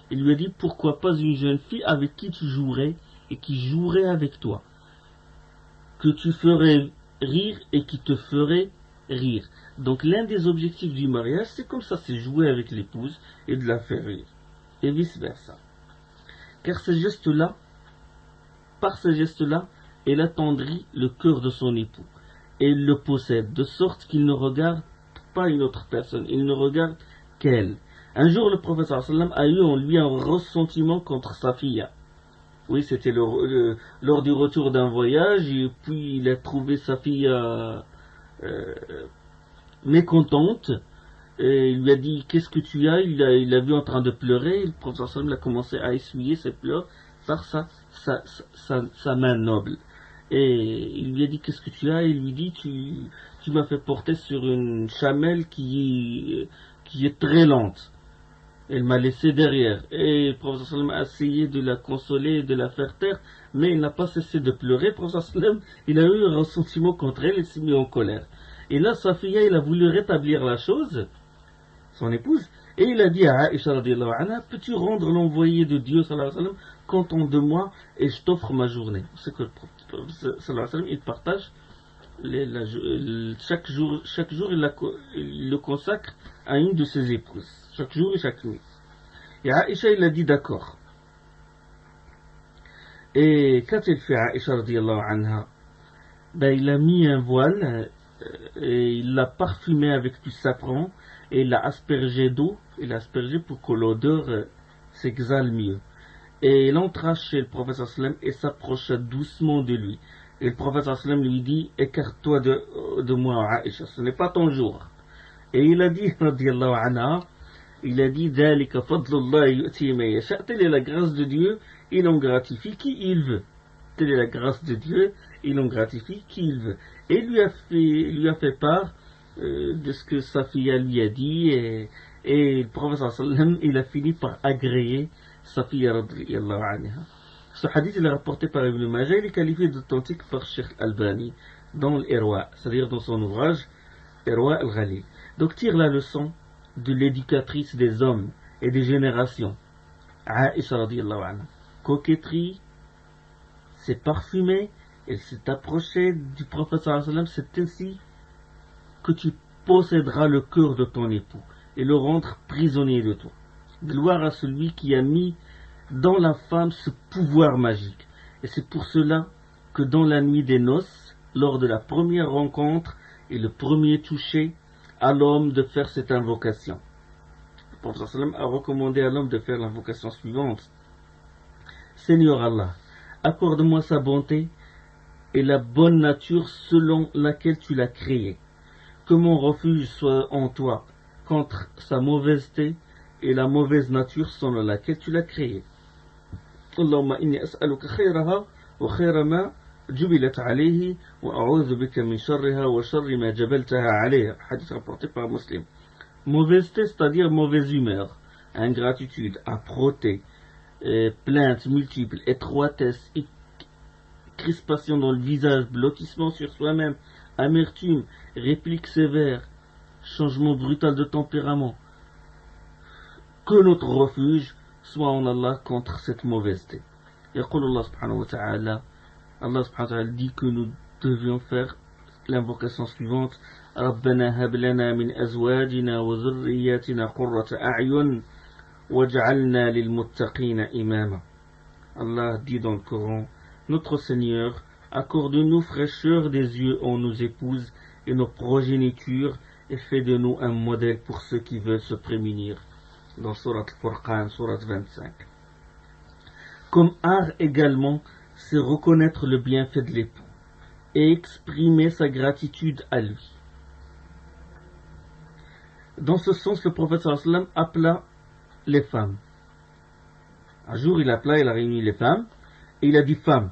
Il lui a dit pourquoi pas une jeune fille avec qui tu jouerais et qui jouerait avec toi, que tu ferais rire et qui te ferait rire. Donc l'un des objectifs du mariage, c'est comme ça, c'est jouer avec l'épouse et de la faire rire, et vice versa. Car ce geste-là, par ce geste-là, elle attendrit le cœur de son époux et il le possède, de sorte qu'il ne regarde pas une autre personne, il ne regarde qu'elle. Un jour, le prophète sallallahu alayhi wa sallam a eu en lui un ressentiment contre Safiya. Oui, c'était lors du retour d'un voyage, et puis il a trouvé Safiya mécontente, et il lui a dit qu'est-ce que tu as, il l'a vu en train de pleurer, et le prophète sallallahu alayhi wa sallam a commencé à essuyer ses pleurs par sa main noble. Et il lui a dit qu'est-ce que tu as, et il lui dit tu m'as fait porter sur une chamelle qui est très lente. Elle m'a laissé derrière. Et le prophète sallam a essayé de la consoler et de la faire taire, mais il n'a pas cessé de pleurer. Le prophète sallam, il a eu un ressentiment contre elle et s'est mis en colère. Et là, Safiya, il a voulu rétablir la chose, son épouse, et il a dit à Aïcha radiyallahu anha, peux-tu rendre l'envoyé de Dieu sallallahu alayhi wa sallam content de moi et je t'offre ma journée. C'est que le prophète sallallahu alayhi wa sallam, il partage chaque jour il le consacre à une de ses épouses, chaque jour et chaque nuit. Et Aïcha, il a dit d'accord. Et quand il fait Aïcha radiyallahu anha, ben, il a mis un voile et il l'a parfumé avec du safran et il l'a aspergé d'eau, il l'a aspergé pour que l'odeur s'exhale mieux. Et il entra chez le prophète sallallahu alayhi wa sallam et s'approcha doucement de lui. Et le prophète sallallahu alayhi wa sallam lui dit, écarte-toi de moi, Aïcha, ce n'est pas ton jour. Et il a dit, radiyallahu anha, il a dit, telle est la grâce de Dieu, il en gratifie qui il veut. Telle est la grâce de Dieu, il en gratifie qui il veut. Et il lui a fait part de ce que Safiya lui a dit, et le prophète sallallahu alayhi wa sallam, il a fini par agréer Safiya radiyallahu anha. Ce hadith il est rapporté par Ibn Majah, il est qualifié d'authentique par Cheikh Albani dans l'Irwa, c'est-à-dire dans son ouvrage Irwa al-Ghalil. Donc tire la leçon de l'éducatrice des hommes et des générations, Aïcha radiyallahu anha. Coquetterie, c'est parfumé, elle s'est approchée du prophète sallallahu alayhi wa sallam, c'est ainsi que tu posséderas le cœur de ton époux et le rendre prisonnier de toi. Gloire à celui qui a mis dans la femme ce pouvoir magique. Et c'est pour cela que dans la nuit des noces, lors de la première rencontre et le premier toucher, à l'homme de faire cette invocation. Le prophète sallam a recommandé à l'homme de faire l'invocation suivante. Seigneur Allah, accorde-moi sa bonté et la bonne nature selon laquelle tu l'as créé. Que mon refuge soit en toi contre sa mauvaiseté et la mauvaise nature selon laquelle tu l'as créé. Allahumma inni as'aluka khayraha wa khayra ma jubilat alayhi wa a'udhu bika min sharriha wa sharri ma jabaltaha alayhi. Hadith rapporté par Muslim. Mauvaiseté, c'est-à-dire mauvaise humeur. ingratitude, âpreté, plaintes multiples, étroitesse, crispation dans le visage, blottissement sur soi-même, amertume, réplique sévère, changement brutal de tempérament. Que notre refuge soit en Allah contre cette mauvaiseté. يقول الله سبحانه وتعالى, Allah subhanahu wa ta'ala dit que nous devions faire l'invocation suivante: ربنا هب لنا من أزواجنا وذرياتنا قرة أعين وجعلنا للمتقين إماما. Allah dit dans le Coran: notre Seigneur, accorde-nous fraîcheur des yeux en nos épouses et nos progénitures, et fais de nous un modèle pour ceux qui veulent se prémunir. Dans Surat Al-Furqan, Surat 25. Comme art également, c'est reconnaître le bienfait de l'époux et exprimer sa gratitude à lui. Dans ce sens, le prophète sallallahu alayhi wa sallam appela les femmes. Un jour, il a réuni les femmes, et il a dit: femmes,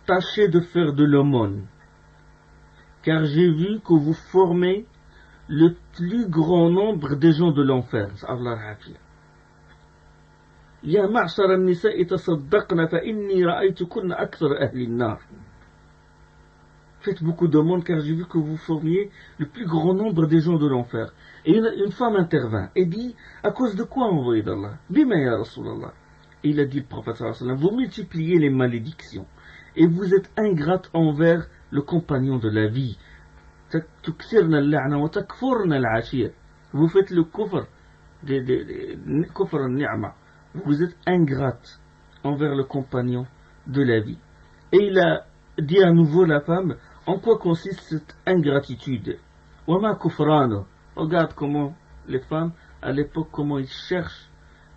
tâchez de faire de l'aumône, car j'ai vu que vous formez le plus grand nombre des gens de l'enfer. Allah rafia. Ya ma'shara an-nisa'i tasaddaqna fa inni ra'aytukunna akthar ahli an-nar. Faites beaucoup de monde, car j'ai vu que vous formiez le plus grand nombre des gens de l'enfer. Et une femme intervint et dit: à cause de quoi, envoyé d'Allah? Bima ya Rasulallah. Et il a dit, le prophète sallallahu alayhi wa sallam: vous multipliez les malédictions et vous êtes ingrate envers le compagnon de la vie. Vous faites le kufr al-ni'ma. Vous êtes ingrate envers le compagnon de la vie. Et il a dit à nouveau la femme: en quoi consiste cette ingratitude? Wama kufrano. Regarde comment les femmes à l'époque, comment ils cherchent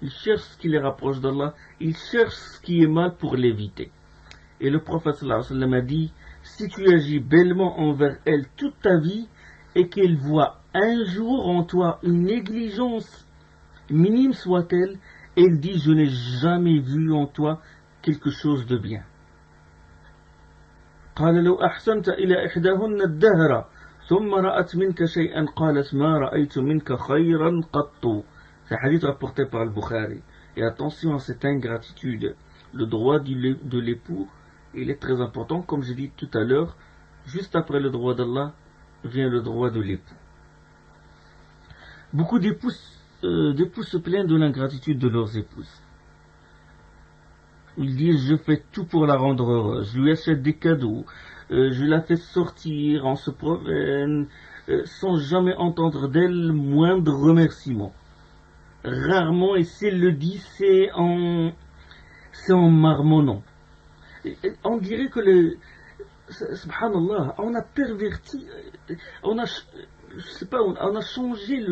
ce qui les rapproche d'Allah, ils cherchent ce qui est mal pour l'éviter. Et le prophète sallallahu alayhi wa sallam a dit: si tu agis bellement envers elle toute ta vie et qu'elle voit un jour en toi une négligence, minime soit-elle, elle dit: je n'ai jamais vu en toi quelque chose de bien. قال لو أحسنت إلى إحداهن الدهر ثم رأت منك شيئا قالت ما رأيت منك خيرا قط. C'est un hadith rapporté par le Bukhari. Et attention à cette ingratitude. Le droit de l'époux, il est très important. Comme j'ai dit tout à l'heure, juste après le droit d'Allah vient le droit de l'époux. Beaucoup d'époux se plaignent de l'ingratitude de leurs épouses. Ils disent: je fais tout pour la rendre heureuse, je lui achète des cadeaux, je la fais sortir, on se promène, sans jamais entendre d'elle moindre remerciement. Rarement, et si elle le dit, c'est en marmonnant. On dirait que subhanallah, on a perverti, on a changé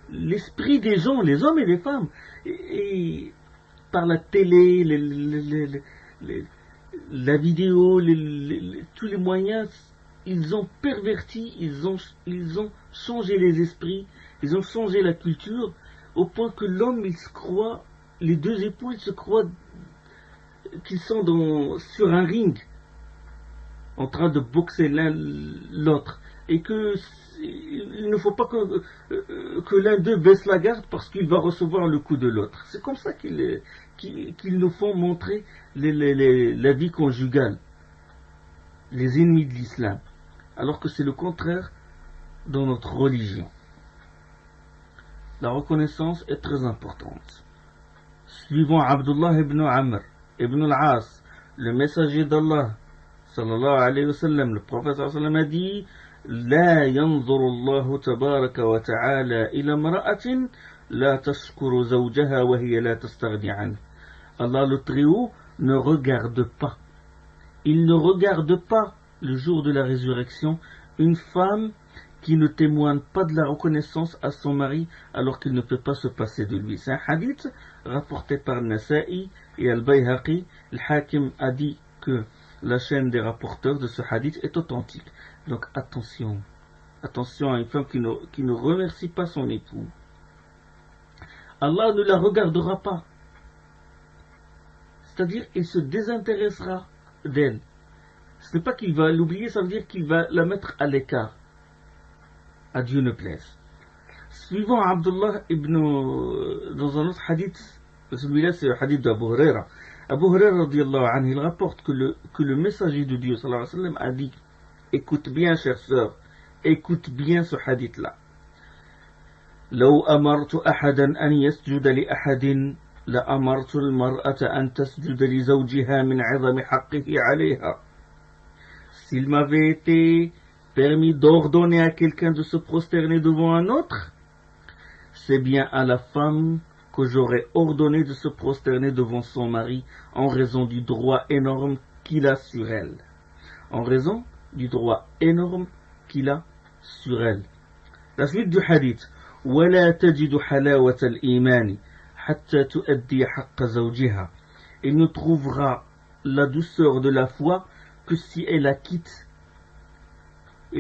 l'esprit des gens, les hommes et les femmes, et par la télé, la vidéo, tous les moyens, ils ont perverti, ils ont changé les esprits, ils ont changé la culture, au point que l'homme, il se croit, les deux époux, ils se croient qu'ils sont sur un ring, en train de boxer l'un l'autre, et que il ne faut pas que l'un d'eux baisse la garde parce qu'il va recevoir le coup de l'autre. C'est comme ça qu'ils nous font montrer la vie conjugale, les ennemis de l'islam, alors que c'est le contraire dans notre religion. La reconnaissance est très importante. Suivant Abdullah ibn Amr ibn al-As, le messager d'Allah sallallahu alayhi wa sallam, le prophète sallallahu alayhi wa sallam a dit: لا ينظر الله تبارك وتعالى إلى امرأة لا تشكر زوجها وهي لا تستغني عنه. Allah le Très-Haut ne regarde pas. Il ne regarde pas le jour de la résurrection une femme qui ne témoigne pas de la reconnaissance à son mari alors qu'il ne peut pas se passer de lui. C'est un hadith rapporté par Nasa'i et Al-Bayhaqi. Le Hakim a dit que la chaîne des rapporteurs de ce hadith est authentique. Donc attention à une femme qui ne remercie pas son époux. Allah ne la regardera pas. C'est-à-dire, il se désintéressera d'elle. Ce n'est pas qu'il va l'oublier, ça veut dire qu'il va la mettre à l'écart. À Dieu ne plaise. Suivant Abdullah ibn, dans un autre hadith, celui-là c'est le hadith d'Abu Huraira. Abu Huraira radiallahu anhu, il rapporte que le messager de Dieu sallallahu alayhi wa sallam a dit, écoute bien chère sœur, écoute bien ce hadith-là. لو أمرت أحدا أن يسجد لأحد لأمرت المرأة أن تسجد لزوجها من عظم حقه عليها. S'il m'avait été permis d'ordonner à quelqu'un de se prosterner devant un autre, c'est bien à la femme que j'aurais ordonné de se prosterner devant son mari en raison du droit énorme qu'il a sur elle. En raison du droit énorme qu'il a sur elle. La suite du hadith. ولا تجد حلاوة الإيمان حتى تؤدي حق زوجها. Elle ne trouvera la douceur de la foi que si elle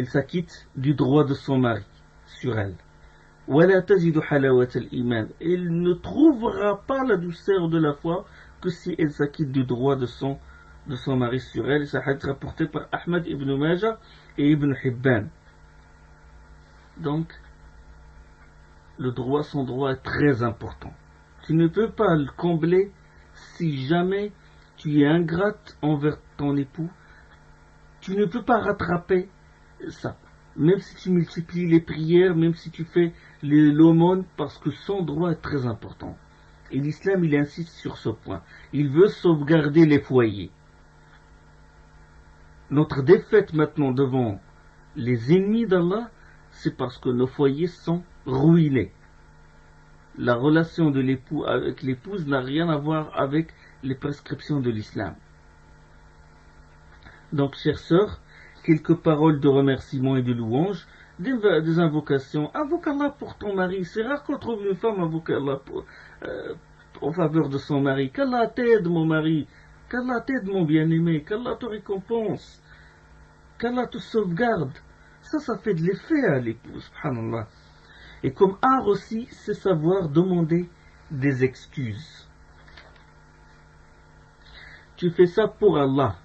s'acquitte du droit de son mari sur elle. ولا تجد حلاوة الإيمان. Elle ne trouvera pas la douceur de la foi que si elle s'acquitte du droit de son mari sur elle. Ça a été rapporté par Ahmad ibn Majah et Ibn Hibban. Donc, son droit est très important. Tu ne peux pas le combler si jamais tu es ingrate envers ton époux. Tu ne peux pas rattraper ça. Même si tu multiplies les prières, même si tu fais l'aumône, parce que son droit est très important. Et l'islam, il insiste sur ce point. Il veut sauvegarder les foyers. Notre défaite maintenant devant les ennemis d'Allah, c'est parce que nos foyers sont ruinés. La relation de l'époux avec l'épouse n'a rien à voir avec les prescriptions de l'islam. Donc, chères sœurs, quelques paroles de remerciement et de louange, des invocations. Invoque Allah pour ton mari. C'est rare qu'on trouve une femme invoquer Allah en faveur de son mari. Qu'Allah t'aide, mon mari. Qu'Allah t'aide, mon bien-aimé. Qu'Allah te récompense. Qu'Allah te sauvegarde. Ça fait de l'effet à l'époux, subhanallah. Et comme art aussi, c'est savoir demander des excuses. Tu fais ça pour Allah.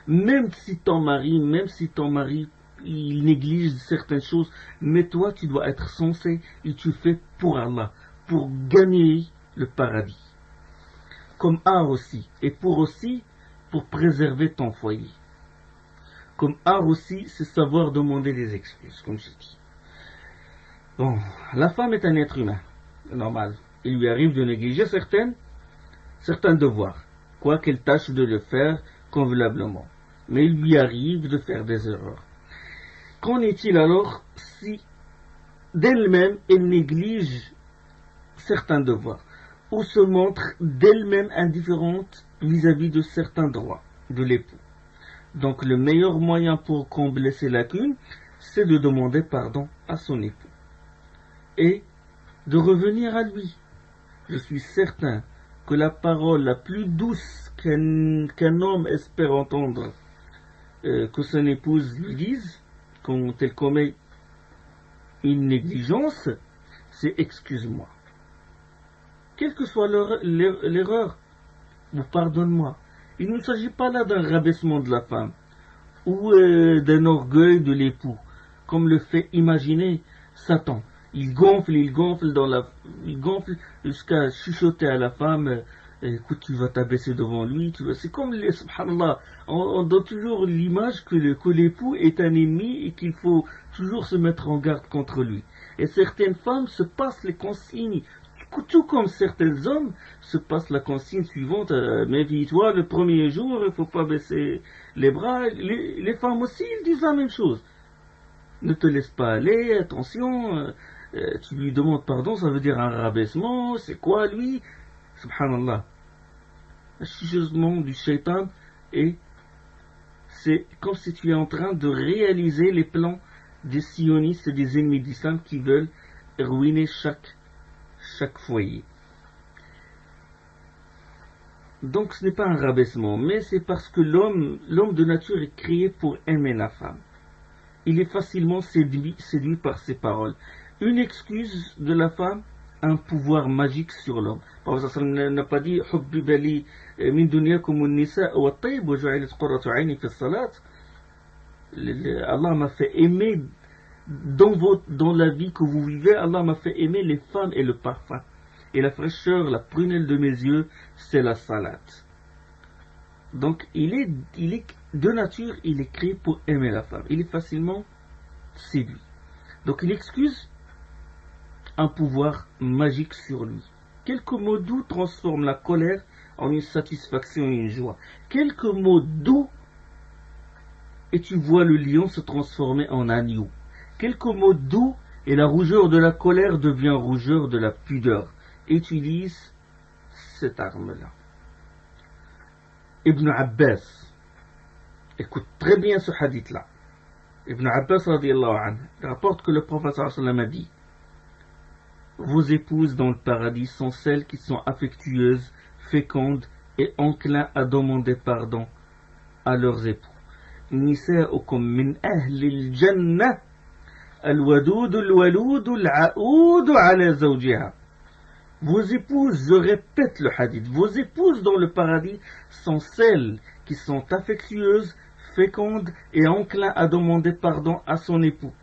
Même si ton mari, il néglige certaines choses, mais toi, tu dois être censé et tu fais pour Allah, pour gagner le paradis. Comme art aussi, et pour préserver ton foyer. Comme art aussi, c'est savoir demander des excuses, comme je dis. Bon, la femme est un être humain, normal. Il lui arrive de négliger certains devoirs, quoi qu'elle tâche de le faire convenablement. Mais il lui arrive de faire des erreurs. Qu'en est-il alors si d'elle-même elle néglige certains devoirs ou se montre d'elle-même indifférente vis-à-vis de certains droits de l'époux? Donc le meilleur moyen pour combler ces lacunes, c'est de demander pardon à son époux et de revenir à lui. Je suis certain que la parole la plus douce qu'un homme espère entendre que son épouse lui dise quand elle commet une négligence, c'est excuse-moi. Quelle que soit l'erreur, ou pardonne-moi. Il ne s'agit pas là d'un rabaissement de la femme ou d'un orgueil de l'époux, comme le fait imaginer Satan. Il gonfle jusqu'à chuchoter à la femme, écoute, tu vas t'abaisser devant lui. C'est comme subhanallah, on donne toujours l'image que l'époux est un ennemi et qu'il faut toujours se mettre en garde contre lui. Et certaines femmes se passent les consignes, tout comme certains hommes se passent la consigne suivante, méfie-toi le premier jour, il ne faut pas baisser les bras. Les femmes aussi, ils disent la même chose. Ne te laisse pas aller, attention, tu lui demandes pardon, ça veut dire un rabaissement, c'est quoi lui? Subhanallah. Un chuchotement du shaitan, et c'est comme si tu es en train de réaliser les plans des sionistes et des ennemis d'islam qui veulent ruiner chaque foyer. Donc ce n'est pas un rabaissement, mais c'est parce que l'homme de nature est créé pour aimer la femme. Il est facilement séduit par ses paroles. Une excuse de la femme a un pouvoir magique sur l'homme. Le prophète n'a pas dit Hubbibali min dunyakum an-nisa wa at-tayyib wa ju'ilat qurratu 'ayni fi as-salat. Allah m'a fait aimer dans la vie que vous vivez, Allah m'a fait aimer les femmes et le parfum. Et la fraîcheur, la prunelle de mes yeux, c'est la salate. Donc, il est de nature, il est créé pour aimer la femme. Il est facilement séduit. Donc, il excuse un pouvoir magique sur lui. Quelques mots doux transforment la colère en une satisfaction et une joie. Quelques mots doux et tu vois le lion se transformer en agneau. Quelques mots doux et la rougeur de la colère devient rougeur de la pudeur. Utilise cette arme-là. Ibn Abbas, écoute très bien ce hadith-là. Ibn Abbas radiyallahu anhu rapporte que le prophète sallallahu alayhi wa sallam a dit: vos épouses dans le paradis sont celles qui sont affectueuses, fécondes et enclins à demander pardon à leurs époux. نساؤكم من أهل الجنة الودود الولود العؤود على زوجها. Vos épouses, je répète le hadith, vos épouses dans le paradis sont celles qui sont affectueuses, fécondes et enclins à demander pardon à son époux.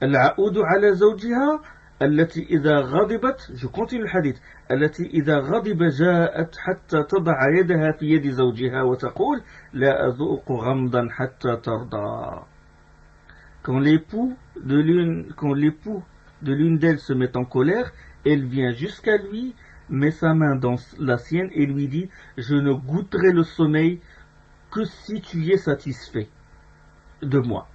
العؤود على زوجها التي إذا غضبت, je continue le hadith, التي إذا غضب جاءت حتى تضع يدها في يد زوجها وتقول لا أذوق غمضا حتى ترضى. Quand l'époux de l'une d'elles se met en colère, elle vient jusqu'à lui, met sa main dans la sienne et lui dit: je ne goûterai le sommeil que si tu es satisfait de moi.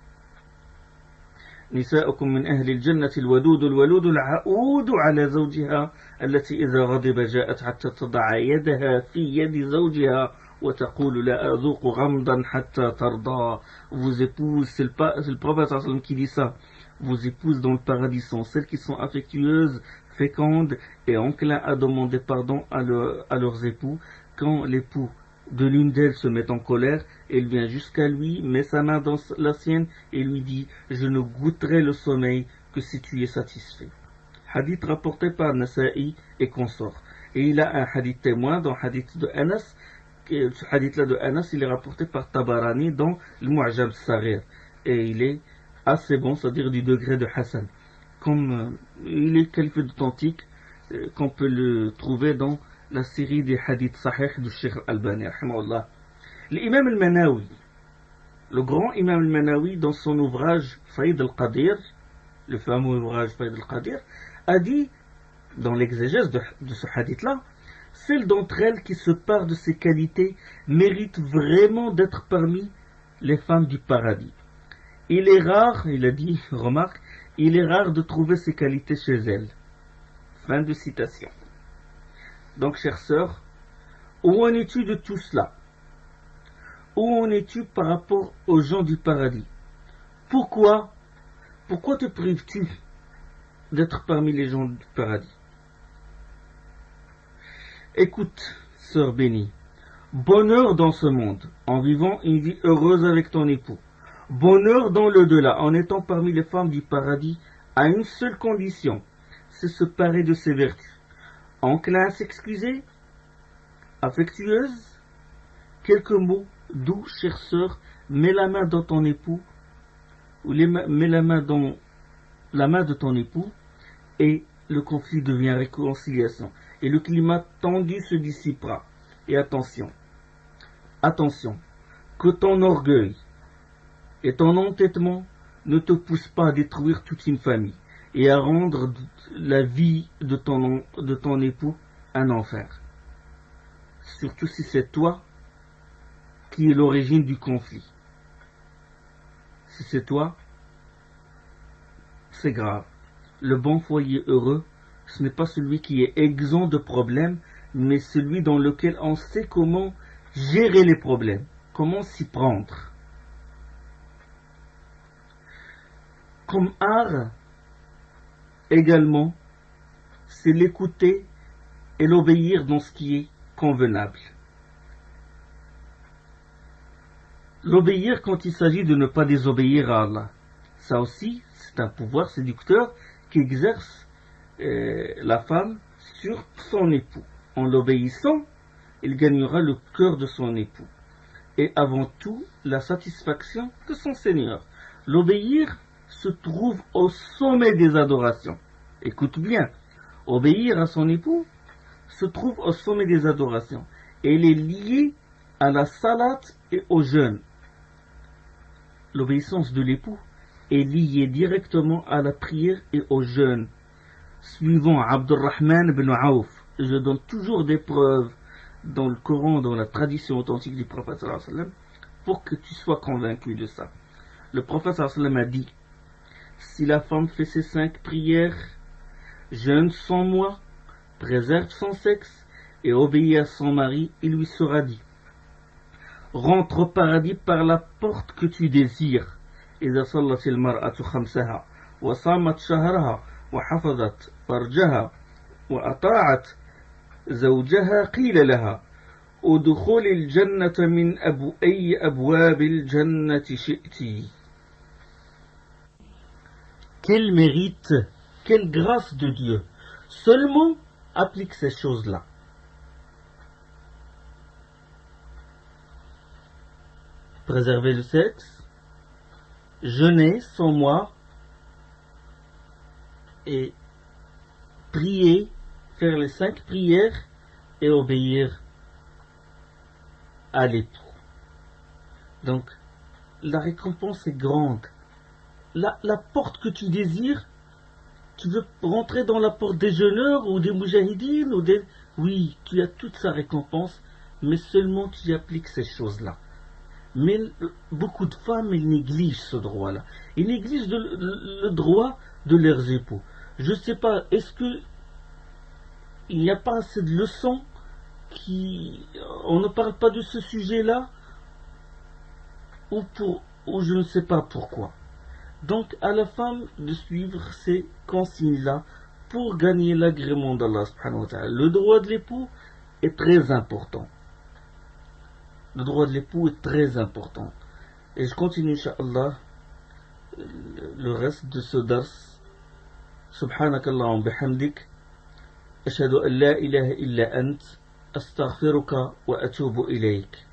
نساؤكم من أهل الجنة الودود الولود العؤود على زوجها التي إذا غضب جاءت حتى تضع يدها في يد زوجها وتقول لا أذوق غمضا حتى ترضى. Vos épouses, c'est le prophète qui dit ça. Vos épouses dans le paradis sont celles qui sont affectueuses, fécondes et enclins à demander pardon à leurs époux. Quand l'époux de l'une d'elles se met en colère, elle vient jusqu'à lui, met sa main dans la sienne et lui dit: je ne goûterai le sommeil que si tu es satisfait. Hadith rapporté par Nasa'i et consorts. Et il a un hadith témoin dans le hadith de Anas. Ce hadith-là de Anas, il est rapporté par Tabarani dans le Mu'jam Saghir. Et il est assez bon, c'est-à-dire du degré de Hassan. Comme il est qualifié d'authentique, qu'on peut le trouver dans la série des hadiths sahih du Cheikh Al-Albani, rahimahullah. L'imam al-Manawi, le grand imam al-Manawi, dans son ouvrage Faïd al-Qadir, le fameux ouvrage Faïd al-Qadir, a dit, dans l'exégèse de ce hadith-là, celle d'entre elles qui se parent de ces qualités mérite vraiment d'être parmi les femmes du paradis. Il est rare, il a dit, remarque, il est rare de trouver ces qualités chez elles. Fin de citation. Donc, chères sœurs, où en es-tu de tout cela? Où en es-tu par rapport aux gens du paradis? Pourquoi te prives-tu d'être parmi les gens du paradis? Écoute, sœur bénie, bonheur dans ce monde, en vivant une vie heureuse avec ton époux. Bonheur dans l'au-delà, en étant parmi les femmes du paradis, à une seule condition, c'est se parer de ses vertus. Enclin à s'excuser, affectueuse, quelques mots doux, chère sœur, mets la main dans ton époux, ou mets la main dans la main de ton époux, et le conflit devient réconciliation. Et le climat tendu se dissipera. Et attention, que ton orgueil et ton entêtement ne te poussent pas à détruire toute une famille et à rendre la vie de ton époux un enfer. Surtout si c'est toi qui es l'origine du conflit. Si c'est toi, c'est grave. Le bon foyer heureux, ce n'est pas celui qui est exempt de problèmes, mais celui dans lequel on sait comment gérer les problèmes, comment s'y prendre. Comme art, également, c'est l'écouter et l'obéir dans ce qui est convenable. L'obéir quand il s'agit de ne pas désobéir à Allah. Ça aussi, c'est un pouvoir séducteur qui exerce la femme sur son époux. En l'obéissant, il gagnera le cœur de son époux. Et avant tout, la satisfaction de son Seigneur. L'obéir se trouve au sommet des adorations. Écoute bien, obéir à son époux se trouve au sommet des adorations. Et il est lié à la salat et au jeûne. L'obéissance de l'époux est liée directement à la prière et au jeûne. Suivant Abdurrahman ibn Auf, je donne toujours des preuves dans le Coran, dans la tradition authentique du prophète sallallahu alayhi wa sallam, pour que tu sois convaincu de ça. Le prophète sallallahu alayhi wa sallam a dit, si la femme fait ses 5 prières, jeûne sans mois, préserve son sexe et obéit à son mari, il lui sera dit, rentre au paradis par la porte que tu désires. إذا صلت المرأة خمسها وصامت شهرها وحفظت فرجها وأطاعت زوجها قيل لها ادخل الجنة من أي أبواب الجنة شئت. Quel mérite, quelle grâce de Dieu. Seulement applique ces choses-là. Préserver le sexe, jeûner sans moi et prier, faire les 5 prières et obéir à l'époux. Donc, la récompense est grande. La porte que tu désires, tu veux rentrer dans la porte des jeûneurs ou des moujahidines ou des... Oui, tu as toute sa récompense, mais seulement tu appliques ces choses-là. Mais beaucoup de femmes, elles négligent ce droit-là. Ils négligent le droit de leurs époux. Je ne sais pas, est-ce que il n'y a pas assez de leçons on ne parle pas de ce sujet-là, ou je ne sais pas pourquoi. Donc à la femme de suivre ces consignes-là pour gagner l'agrément d'Allah subhanahu wa ta'ala. Le droit de l'époux est très important. Le droit de l'époux est très important. Et je continue, Inch'Allah, le reste de ce dars. Subhanakallahum bihamdik. Ashhadu an la ilaha illa ant. Astaghfiruka wa atubu ilayk.